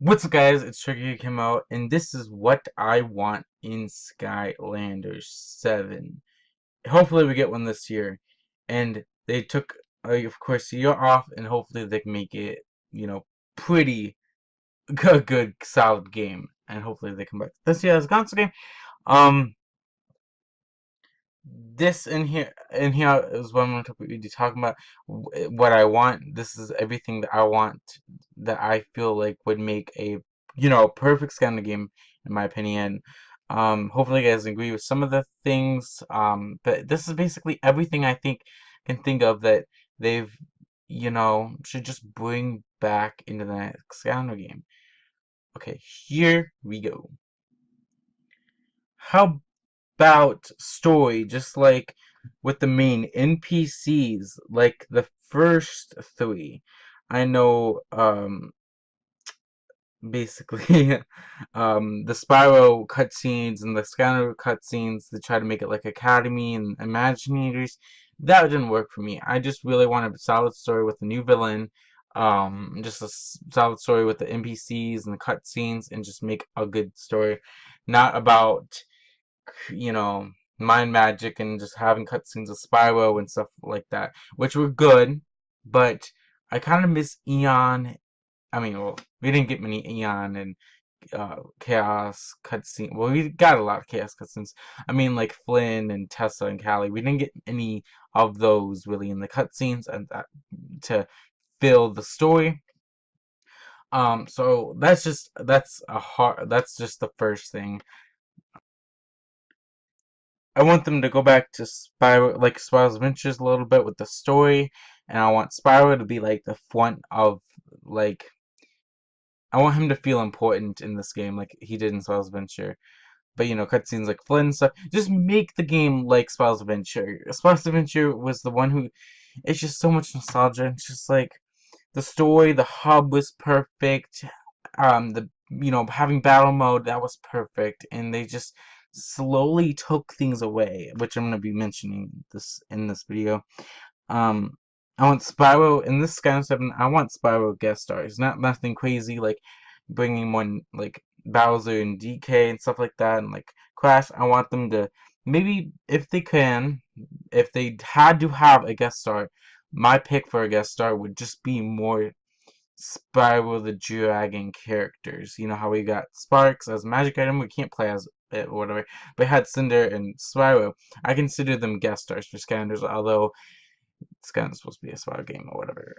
What's up, guys? It's StrikerHero Camo, and this is what I want in Skylanders 7. Hopefully, we get one this year. And they took, of course, a year off, and hopefully, they can make it, pretty good, solid game. And hopefully, they come back this year as a console game. Um, this in here is what I'm going to be talking about. What I want. This is everything that I want, that I feel like would make a perfect Skylander game, in my opinion. Hopefully you guys agree with some of the things. But this is basically everything I can think of that they've should just bring back into the next Skylander game. Okay, here we go. How about story, just like with the main NPCs, like the first three? I know, basically, the Spyro cutscenes and the Skyrim cutscenes, they try to make it like Academy and Imaginators. That didn't work for me. I just really wanted a solid story with a new villain, just a solid story with the NPCs and the cutscenes, and just make a good story, not about mind magic and just having cutscenes of Spyro and stuff like that, which were good, but I kind of miss Eon. I mean, well, we didn't get many Eon and Chaos cutscenes. Well, we got a lot of Chaos cutscenes. I mean, like Flynn and Tessa and Callie. We didn't get any of those really in the cutscenes and that to fill the story. So that's just the first thing. I want them to go back to Spyro, like Spyro's Adventures a little bit with the story, and I want Spyro to be like the front of, like, I want him to feel important in this game, like he did in Spyro's Adventure. But cutscenes like Flynn and stuff, just make the game like Spyro's Adventure. Spyro's Adventure was the one who, it's just so much nostalgia. It's just like the story, the hub was perfect. The having battle mode, that was perfect, and they just slowly took things away, which I'm gonna be mentioning this in this video. Um, I want Spyro in this Skyrim 7. I want Spyro guest stars, not nothing crazy like bringing one like Bowser and DK and stuff like that, and like Crash. I want them to, maybe if they can, if they had to have a guest star, my pick for a guest star would just be more Spyro the Dragon characters. You know how we got Sparks as a magic item, we can't play as it or whatever, but had Cinder and Spyro. I consider them guest stars for Skylanders, although it's kind of supposed to be a Spyro game or whatever.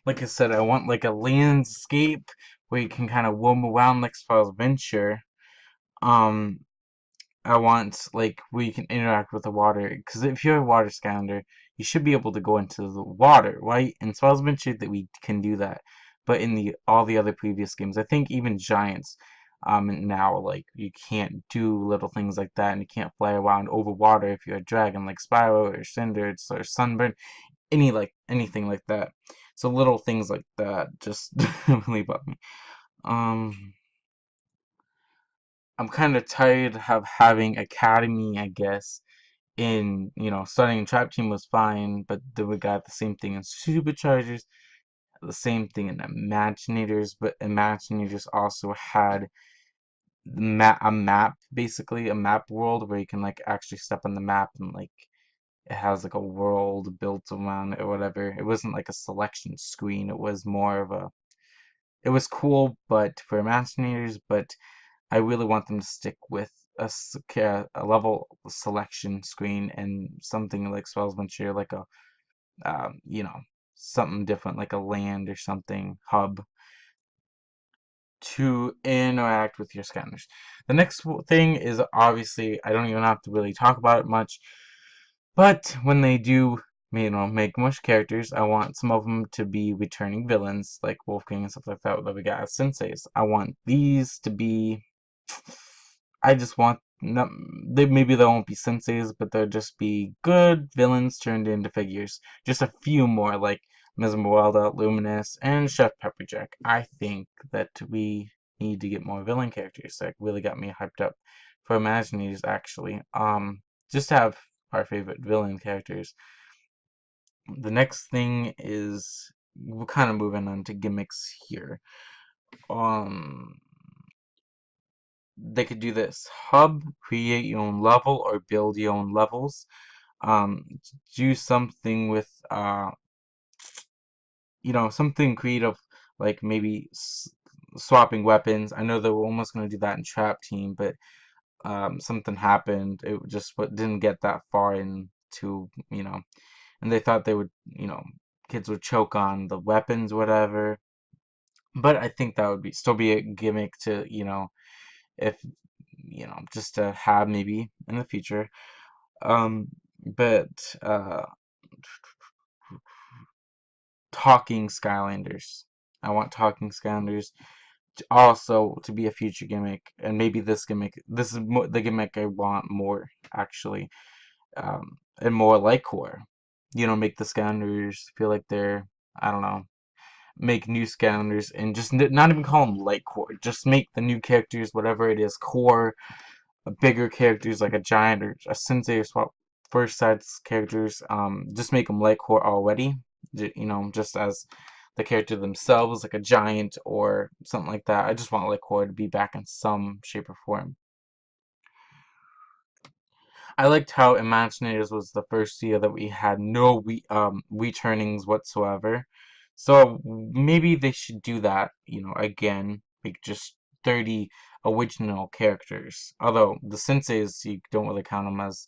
Like I said, I want like a landscape where you can kind of roam around like Spyro's Adventure. Um, I want like where you can interact with the water, because if you're a water Skylander, you should be able to go into the water, right? In Spyro's Adventure, that we can do that, but in the all the other previous games, I think even Giants, now like you can't do little things like that, and you can't fly around over water if you're a dragon like Spyro or Cinder or Sunburn, anything like that. So little things like that just really bug me. Um, I'm kind of tired of having Academy, I guess. In, starting in Trap Team was fine, but then we got the same thing in Superchargers, the same thing in Imaginators, but Imaginators also had a map, basically, a map world where you can, like, actually step on the map and, like, it has, like, a world built around it or whatever. It wasn't like a selection screen, it was more of a, it was cool, but for Imaginators, but I really want them to stick with a level selection screen and something like Spells Venture, like a, something different, like a land or something, hub, to interact with your scanners. The next thing is, obviously, I don't even have to really talk about it much, but when they do, make mush characters, I want some of them to be returning villains, like Wolfgang and stuff like that we got as senseis. I want these to be, I just want, no, maybe they won't be senseis, but they'll just be good villains turned into figures. Just a few more, like Mesmeralda, Luminous, and Chef Pepperjack. I think that we need to get more villain characters. That really got me hyped up for Imaginators, actually. Just to have our favorite villain characters. The next thing is we're kind of moving on to gimmicks here. Um, they could do this: hub, create your own level, or build your own levels. Um, do something with something creative, like maybe swapping weapons. I know they were almost going to do that in Trap Team, but something happened. It just didn't get that far into, and they thought they would, kids would choke on the weapons, whatever. But I think that would still be a gimmick to, if, just to have maybe in the future. But talking Skylanders. I want talking Skylanders also to be a future gimmick, and maybe this gimmick. This is the gimmick I want more, actually, and more like core. Make the Skylanders feel like they're, I don't know, make new Skylanders and just not even call them light core. Just make the new characters, whatever it is, core, bigger characters like a giant or a sensei or swap first sides characters. Just make them light core already. Just as the character themselves, like a giant or something like that. I just want light core to be back in some shape or form. I liked how Imaginators was the first year that we had no returnings whatsoever. So maybe they should do that, again, make just 30 original characters. Although the senseis, you don't really count them as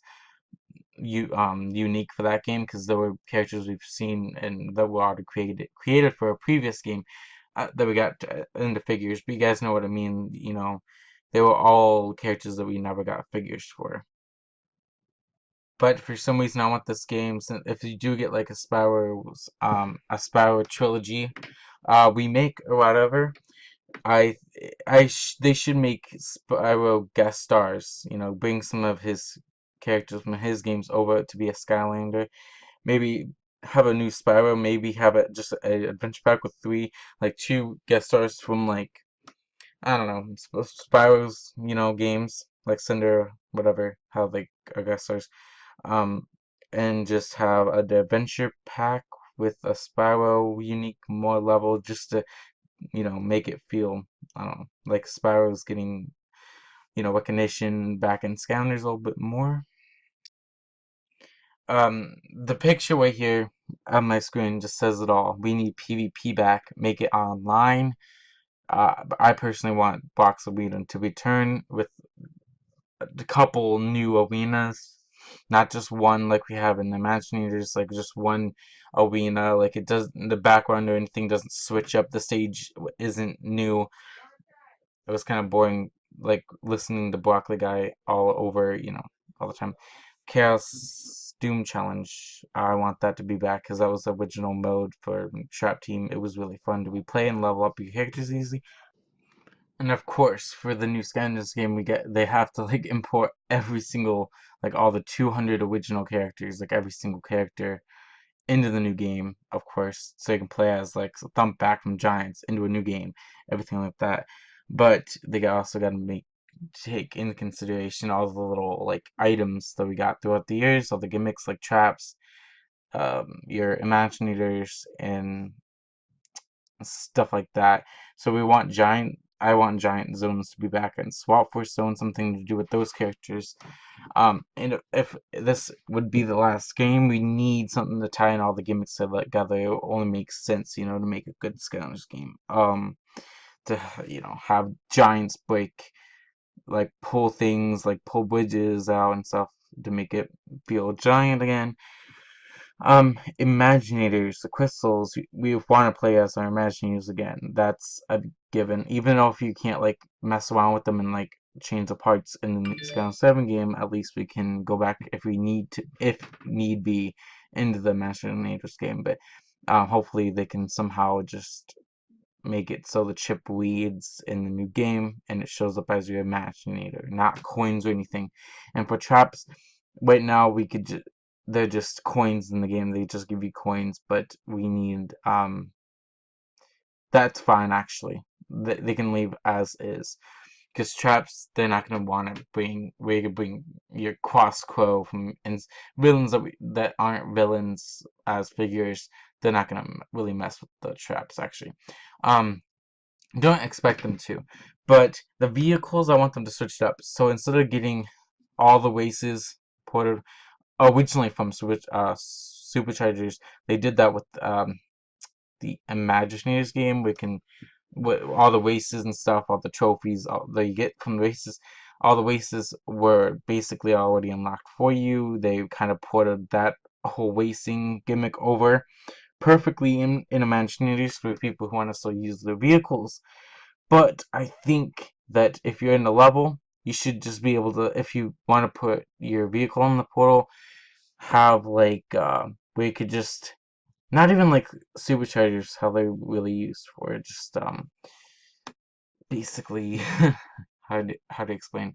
unique for that game, because there were characters we've seen and that were already created for a previous game that we got into figures. But you guys know what I mean. They were all characters that we never got figures for. But for some reason, I want this game. Since if you do get like a Spyro trilogy, remake or whatever, I, they should make Spyro guest stars. Bring some of his characters from his games over to be a Skylander. Maybe have a new Spyro. Maybe have it just an adventure pack with like two guest stars from like, I don't know, Spyro's games like Cinder, whatever. How they are guest stars. Um, and just have an adventure pack with a Spyro unique more level, just to make it feel, I don't know, like Spyro's getting recognition back in Skylanders a little bit more. The picture right here on my screen just says it all. We need PvP back, make it online. I personally want Box of Whedon to return with a couple new arenas, not just one like we have in Imaginators, like just one arena. Like it does, the background or anything doesn't switch up. The stage isn't new. It was kind of boring, like listening to Broccoli Guy all over, all the time. Chaos Doom Challenge. I want that to be back because that was the original mode for Trap Team. It was really fun to replay and level up your characters easily. And of course, for the new Skylanders game, they have to like import every single, like all the 200 original characters, like every single character into the new game, of course, so you can play as like Thump back from Giants into a new game, everything like that. But they also got to take into consideration all the little like items that we got throughout the years, all the gimmicks like traps, your Imaginators, and stuff like that. So I want giant zones to be back, and Swap Force Zone something to do with those characters. And if this would be the last game, we need something to tie in all the gimmicks together. It only makes sense, to make a good Skylanders game. To have giants pull things, like pull bridges out and stuff to make it feel giant again. Imaginators, the crystals, we want to play as our Imaginators again. That's a given. Even though if you can't like mess around with them and like change the parts in the Skylanders 7 game, at least we can go back if we need to, if need be, into the Imaginators game. But hopefully they can somehow just make it so the chip reads in the new game and it shows up as your Imaginator, not coins or anything. And for traps, right now we could they're just coins in the game. They just give you coins, but we need that's fine actually. They can leave as is. Because traps, they're not gonna want to bring where you can bring your Crow from and villains that aren't villains as figures they're not gonna really mess with the traps actually. Don't expect them to. But the vehicles, I want them to switch it up. So instead of getting all the races ported originally from Superchargers, they did that with the Imaginators game. We can with all the races and stuff, all the trophies that you get from the races. All the races were basically already unlocked for you. They kind of ported that whole racing gimmick over perfectly in Imaginators for people who want to still use their vehicles. But I think that if you're in the level, you should just be able to, if you want to put your vehicle in the portal, have like where you could just not even like superchargers how they really used for it, just basically how to explain,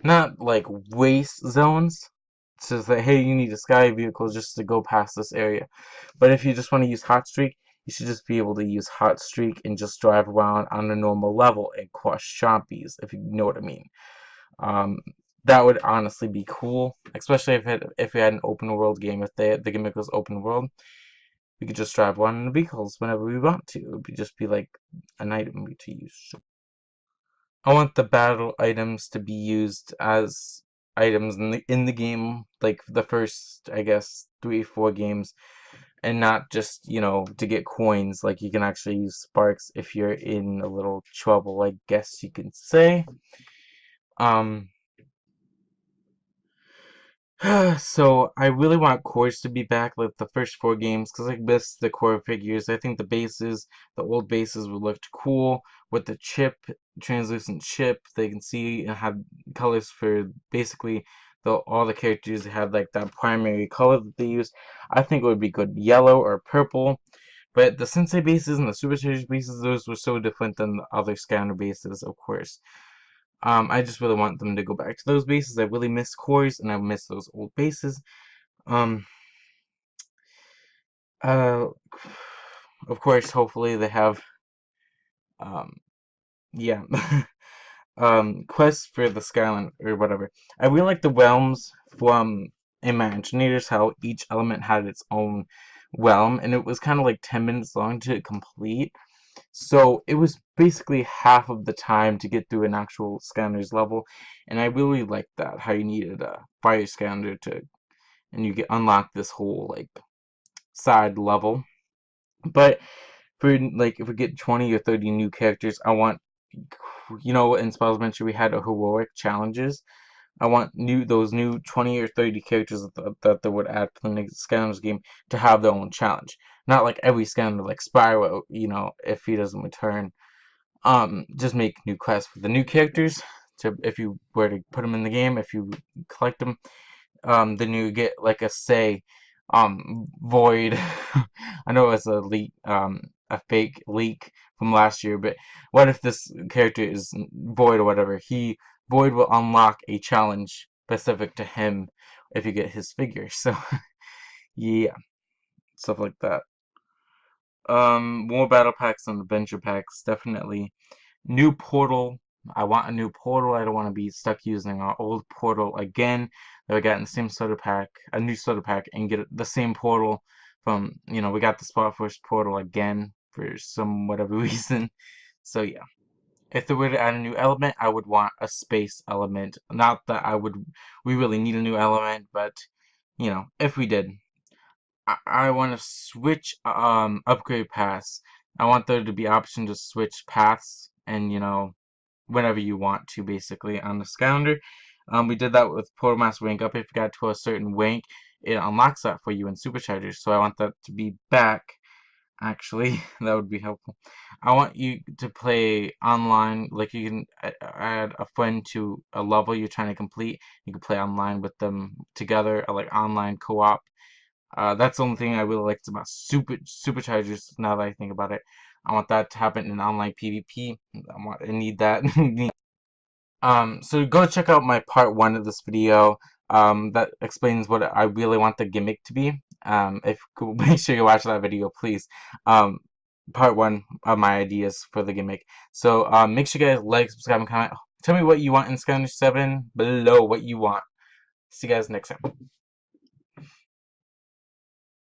not like waste zones. It says that hey, you need a sky vehicle just to go past this area. But if you just want to use hot streak, you should just be able to use hot streak and just drive around on a normal level and crush zombies, if you know what I mean. Um, that would honestly be cool, especially if we had an open world game. If the gimmick was open world, we could just drive around in the vehicles whenever we want to. It would just be like an item to use. I want the battle items to be used as items in the game, like the first, I guess, 3 or 4 games, and not just, to get coins. Like you can actually use sparks if you're in a little trouble, I guess you can say. So I really want cores to be back, like the first 4 games, because I miss the core figures. I think the old bases would look cool with the translucent chip. They can see and have colors for basically all the characters had like that primary color that they used. I think it would be good yellow or purple. But the Sensei bases and the Super Series bases, those were so different than the other Scanner bases, of course. I just really want them to go back to those bases. I really miss cores, and I miss those old bases. Um, uh, of course, hopefully they have, um, yeah, quests for the Skyline or whatever. I really like the realms from Imaginators, how each element had its own realm, and it was kind of like 10 minutes long to complete. So it was basically half of the time to get through an actual Skylanders level, and I really liked that, how you needed a fire Skylander and you get unlock this whole like side level. But for like if we get 20 or 30 new characters, I want, in Spells Adventure we had a heroic challenges. I want those new 20 or 30 characters that they would add for the next Skylanders game to have their own challenge. Not like every Skylander like Spyro, if he doesn't return. Just make new quests for the new characters. To if you were to put them in the game, if you collect them, then you get like a say, Void. I know it's a leak, a fake leak from last year, but what if this character is Void or whatever? Void will unlock a challenge specific to him if you get his figure. So yeah, stuff like that. More battle packs and adventure packs, definitely. New portal. I want a new portal. I don't want to be stuck using our old portal again that we got in the same starter pack, a new starter pack, and get the same portal from, we got the Spot Force portal again for some whatever reason. So yeah. If they were to add a new element, I would want a space element. Not that we really need a new element, but, if we did. I want to switch upgrade paths. I want there to be option to switch paths and whenever you want to basically on the Skylander. We did that with Portal Master rank up. If you got to a certain rank, it unlocks that for you in Superchargers. So I want that to be back. Actually, that would be helpful. I want you to play online. Like you can add a friend to a level you're trying to complete. You can play online with them together, like online co-op. That's the only thing I really liked about Superchargers. Now that I think about it, I want that to happen in online PvP. I need that. So go check out my part 1 of this video. That explains what I really want the gimmick to be. If make sure you watch that video, please. Part 1 of my ideas for the gimmick. So make sure you guys like, subscribe, and comment. Tell me what you want in Skylanders 7 below. What you want. See you guys next time.